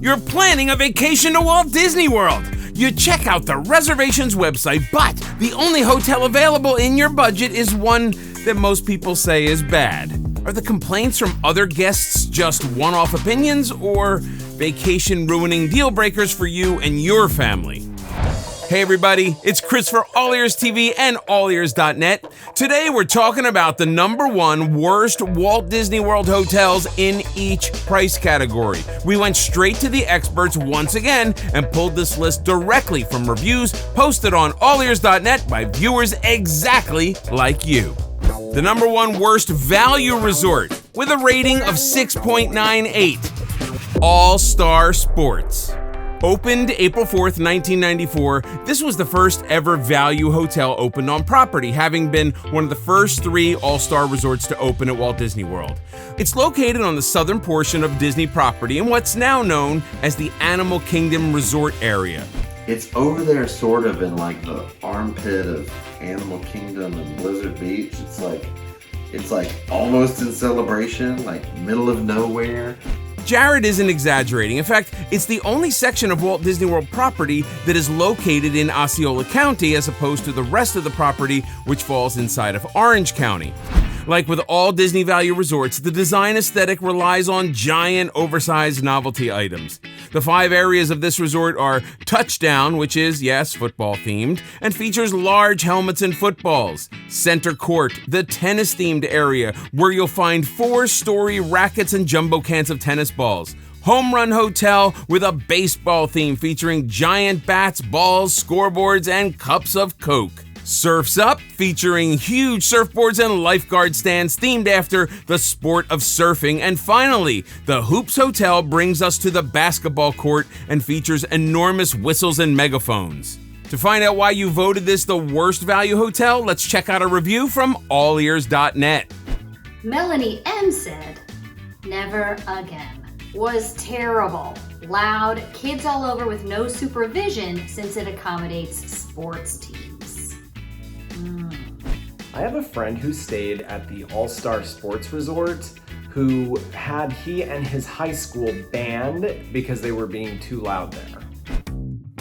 You're planning a vacation to Walt Disney World. You check out the reservations website, but the only hotel available in your budget is one that most people say is bad. Are the complaints from other guests just one-off opinions or vacation-ruining deal breakers for you and your family? Hey everybody, it's Chris for AllEars TV and AllEars.net. Today we're talking about the #1 worst Walt Disney World hotels in each price category. We went straight to the experts once again and pulled this list directly from reviews posted on AllEars.net by viewers exactly like you. The #1 worst value resort with a rating of 6.98, AllStar Sports. Opened April 4th, 1994, this was the first ever value hotel opened on property, having been one of the first 3 all-star resorts to open at Walt Disney World. It's located on the southern portion of Disney property in what's now known as the Animal Kingdom Resort area. It's over there sort of in like the armpit of Animal Kingdom and Blizzard Beach. It's like almost in Celebration, like middle of nowhere. Jared isn't exaggerating. In fact, it's the only section of Walt Disney World property that is located in Osceola County as opposed to the rest of the property, which falls inside of Orange County. Like with all Disney value resorts, the design aesthetic relies on giant, oversized novelty items. The 5 areas of this resort are Touchdown, which is, yes, football themed, and features large helmets and footballs. Center Court, the tennis themed area, where you'll find 4-story rackets and jumbo cans of tennis balls. Home Run Hotel with a baseball theme featuring giant bats, balls, scoreboards, and cups of Coke. Surf's Up, featuring huge surfboards and lifeguard stands themed after the sport of surfing. And finally, the Hoops Hotel brings us to the basketball court and features enormous whistles and megaphones. To find out why you voted this the worst value hotel, let's check out a review from AllEars.net. Melanie M. said, "Never again. Was terrible. Loud, kids all over with no supervision since it accommodates sports teams." I have a friend who stayed at the AllStar Sports Resort who had he and his high school banned because they were being too loud there.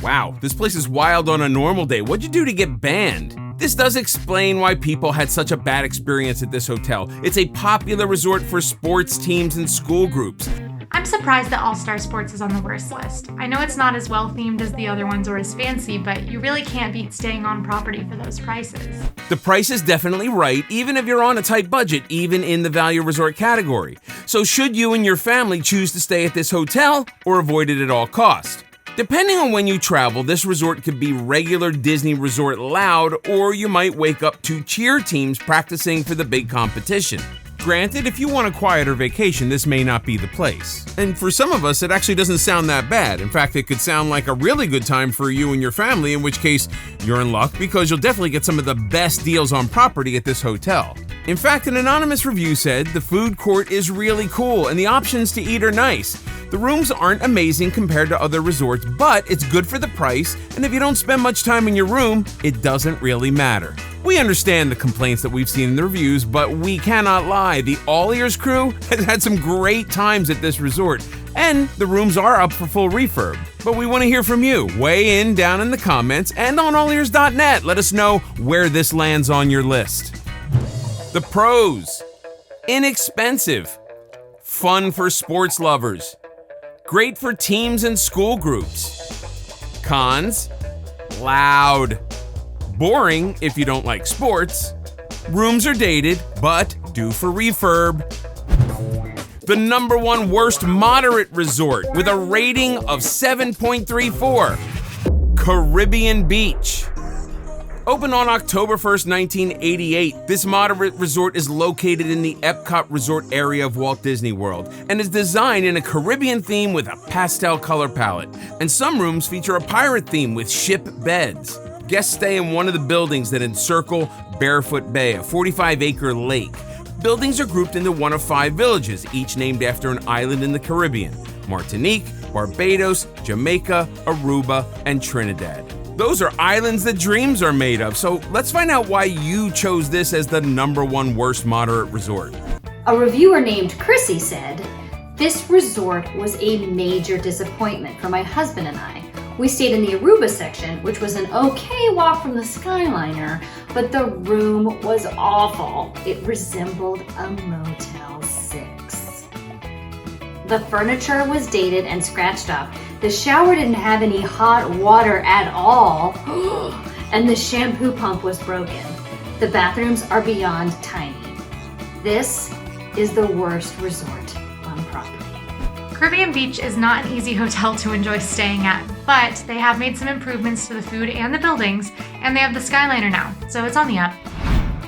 Wow, this place is wild on a normal day. What'd you do to get banned? This does explain why people had such a bad experience at this hotel. It's a popular resort for sports teams and school groups. I'm surprised that AllStar Sports is on the worst list. I know it's not as well themed as the other ones or as fancy, but you really can't beat staying on property for those prices. The price is definitely right, even if you're on a tight budget, even in the value resort category. So should you and your family choose to stay at this hotel or avoid it at all costs? Depending on when you travel, this resort could be regular Disney resort loud, or you might wake up to cheer teams practicing for the big competition. Granted, if you want a quieter vacation, this may not be the place. And for some of us, it actually doesn't sound that bad. In fact, it could sound like a really good time for you and your family, in which case you're in luck because you'll definitely get some of the best deals on property at this hotel. In fact, an anonymous review said the food court is really cool and the options to eat are nice. The rooms aren't amazing compared to other resorts, but it's good for the price, and if you don't spend much time in your room, it doesn't really matter. We understand the complaints that we've seen in the reviews, but we cannot lie. The AllEars crew has had some great times at this resort, and the rooms are up for full refurb. But we want to hear from you. Weigh in down in the comments and on AllEars.net. Let us know where this lands on your list. The pros: inexpensive, fun for sports lovers, great for teams and school groups. Cons: loud, boring if you don't like sports. Rooms are dated, but due for refurb. The #1 worst moderate resort with a rating of 7.34, Caribbean Beach. Opened on October 1st, 1988, this moderate resort is located in the Epcot Resort area of Walt Disney World and is designed in a Caribbean theme with a pastel color palette. And some rooms feature a pirate theme with ship beds. Guests stay in one of the buildings that encircle Barefoot Bay, a 45-acre lake. Buildings are grouped into one of 5 villages, each named after an island in the Caribbean: Martinique, Barbados, Jamaica, Aruba, and Trinidad. Those are islands that dreams are made of, so let's find out why you chose this as the #1 worst moderate resort. A reviewer named Chrissy said, This resort was a major disappointment for my husband and I. We stayed in the Aruba section, which was an okay walk from the Skyliner, but the room was awful. It resembled a Motel 6. The furniture was dated and scratched up. The shower didn't have any hot water at all, and the shampoo pump was broken. The bathrooms are beyond tiny. This is the worst resort on property. Caribbean Beach is not an easy hotel to enjoy staying at, but they have made some improvements to the food and the buildings, and they have the Skyliner now, so it's on the up.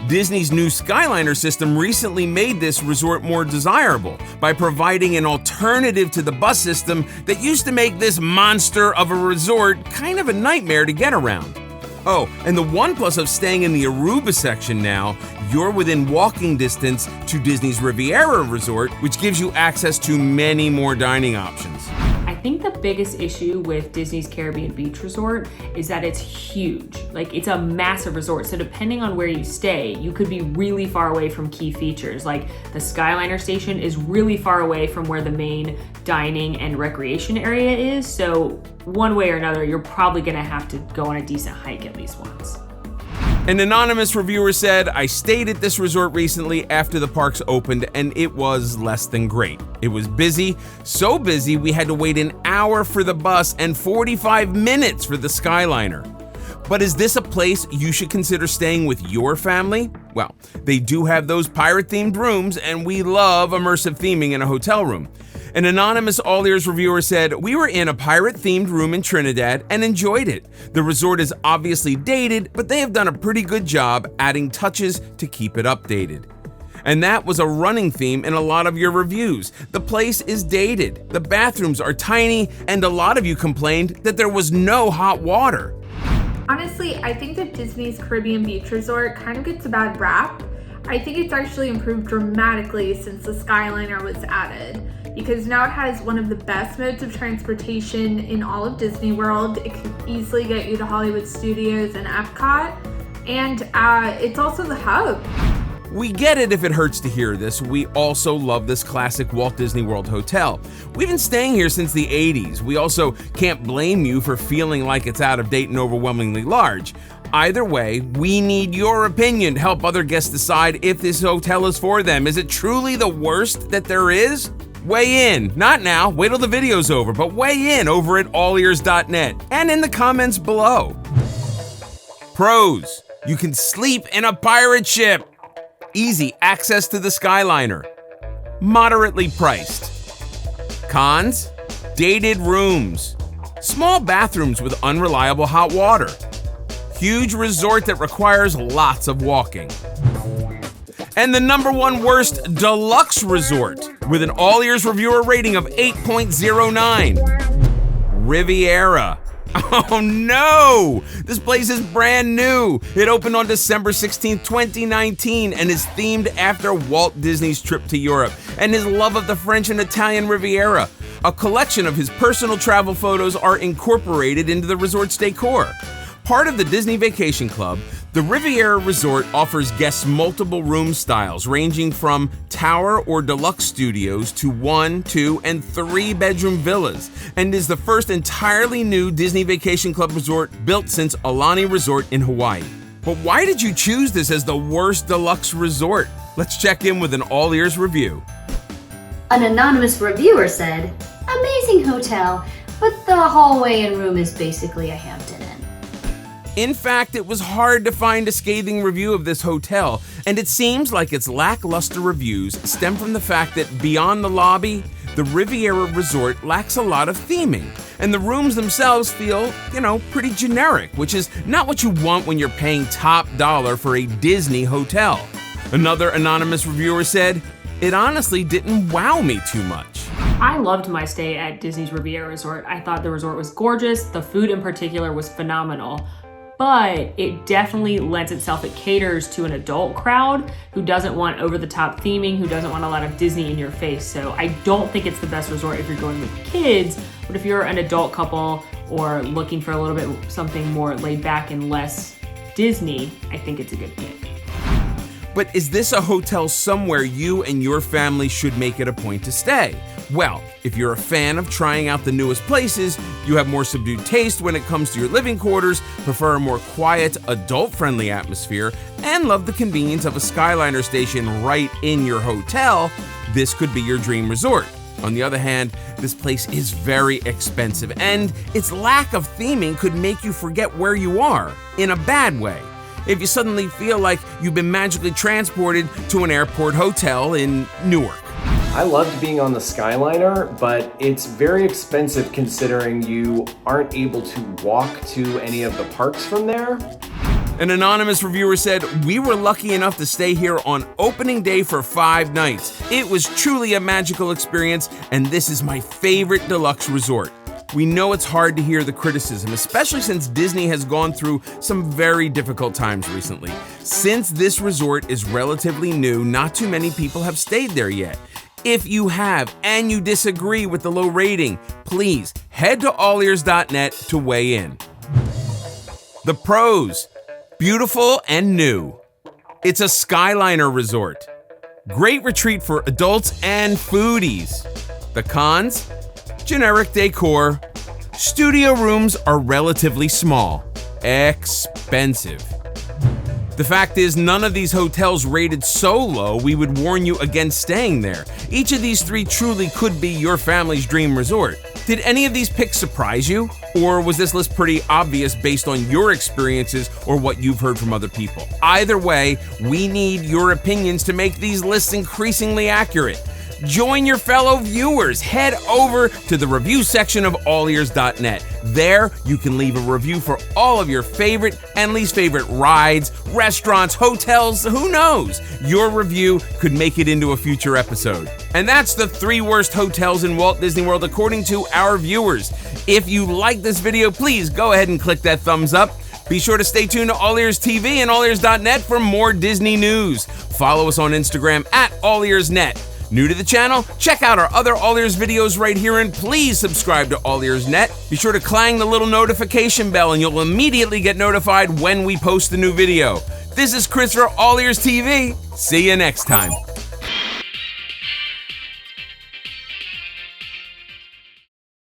Disney's new Skyliner system recently made this resort more desirable by providing an alternative to the bus system that used to make this monster of a resort kind of a nightmare to get around. Oh, and the one plus of staying in the Aruba section now, you're within walking distance to Disney's Riviera resort, which gives you access to many more dining options. I think the biggest issue with Disney's Caribbean Beach Resort is that it's huge. Like, it's a massive resort, so depending on where you stay, you could be really far away from key features. Like, the Skyliner station is really far away from where the main dining and recreation area is, so one way or another, you're probably gonna have to go on a decent hike at least once. An anonymous reviewer said, I stayed at this resort recently after the parks opened and it was less than great. It was busy, so busy we had to wait an hour for the bus and 45 minutes for the Skyliner. But is this a place you should consider staying with your family? Well, they do have those pirate-themed rooms and we love immersive theming in a hotel room. An anonymous AllEars reviewer said, we were in a pirate-themed room in Trinidad and enjoyed it. The resort is obviously dated, but they have done a pretty good job adding touches to keep it updated. And that was a running theme in a lot of your reviews. The place is dated, the bathrooms are tiny, and a lot of you complained that there was no hot water. Honestly, I think that Disney's Caribbean Beach Resort kind of gets a bad rap. I think it's actually improved dramatically since the Skyliner was added, because now it has one of the best modes of transportation in all of Disney World. It can easily get you to Hollywood Studios and Epcot, and it's also the hub. We get it if it hurts to hear this. We also love this classic Walt Disney World hotel. We've been staying here since the 80s. We also can't blame you for feeling like it's out of date and overwhelmingly large. Either way, we need your opinion to help other guests decide if this hotel is for them. Is it truly the worst that there is? Weigh in. Not now, wait till the video's over, but weigh in over at AllEars.net and in the comments below. Pros: you can sleep in a pirate ship. Easy access to the Skyliner. Moderately priced. Cons: dated rooms. Small bathrooms with unreliable hot water. Huge resort that requires lots of walking. And the number one worst deluxe resort with an AllEars reviewer rating of 8.09. Riviera. Oh no! This place is brand new. It opened on December 16, 2019 and is themed after Walt Disney's trip to Europe and his love of the French and Italian Riviera. A collection of his personal travel photos are incorporated into the resort's decor. Part of the Disney Vacation Club, the Riviera Resort offers guests multiple room styles ranging from tower or deluxe studios to 1, 2, and 3 bedroom villas, and is the first entirely new Disney Vacation Club resort built since Aulani Resort in Hawaii. But why did you choose this as the worst deluxe resort? Let's check in with an AllEars review. An anonymous reviewer said, amazing hotel, but the hallway and room is basically a Hampton Inn. In fact, it was hard to find a scathing review of this hotel, and it seems like its lackluster reviews stem from the fact that beyond the lobby, the Riviera Resort lacks a lot of theming, and the rooms themselves feel, pretty generic, which is not what you want when you're paying top dollar for a Disney hotel. Another anonymous reviewer said, it honestly didn't wow me too much. I loved my stay at Disney's Riviera Resort. I thought the resort was gorgeous. The food in particular was phenomenal. But it definitely lends itself, it caters to an adult crowd who doesn't want over-the-top theming, who doesn't want a lot of Disney in your face. So I don't think it's the best resort if you're going with kids, but if you're an adult couple or looking for a little bit something more laid back and less Disney, I think it's a good pick. But is this a hotel somewhere you and your family should make it a point to stay? Well, if you're a fan of trying out the newest places, you have more subdued taste when it comes to your living quarters, prefer a more quiet, adult-friendly atmosphere, and love the convenience of a Skyliner station right in your hotel, this could be your dream resort. On the other hand, this place is very expensive, and its lack of theming could make you forget where you are, in a bad way. If you suddenly feel like you've been magically transported to an airport hotel in Newark. I loved being on the Skyliner, but it's very expensive considering you aren't able to walk to any of the parks from there. An anonymous reviewer said, "We were lucky enough to stay here on opening day for 5 nights. It was truly a magical experience, and this is my favorite deluxe resort." We know it's hard to hear the criticism, especially since Disney has gone through some very difficult times recently. Since this resort is relatively new, not too many people have stayed there yet. If you have and you disagree with the low rating, please head to AllEars.net to weigh in. The pros: beautiful and new. It's a Skyliner resort. Great retreat for adults and foodies. The cons: generic decor. Studio rooms are relatively small. Expensive. The fact is, none of these hotels rated so low we would warn you against staying there. Each of these 3 truly could be your family's dream resort. Did any of these picks surprise you? Or was this list pretty obvious based on your experiences or what you've heard from other people? Either way, we need your opinions to make these lists increasingly accurate. Join your fellow viewers. Head over to the review section of AllEars.net. There, you can leave a review for all of your favorite and least favorite rides, restaurants, hotels, who knows? Your review could make it into a future episode. And that's the 3 worst hotels in Walt Disney World according to our viewers. If you like this video, please go ahead and click that thumbs up. Be sure to stay tuned to AllEars TV and AllEars.net for more Disney news. Follow us on Instagram at AllEars.net. New to the channel? Check out our other AllEars videos right here, and please subscribe to AllEars.net. Be sure to clang the little notification bell and you'll immediately get notified when we post a new video. This is Chris for AllEars TV. See you next time.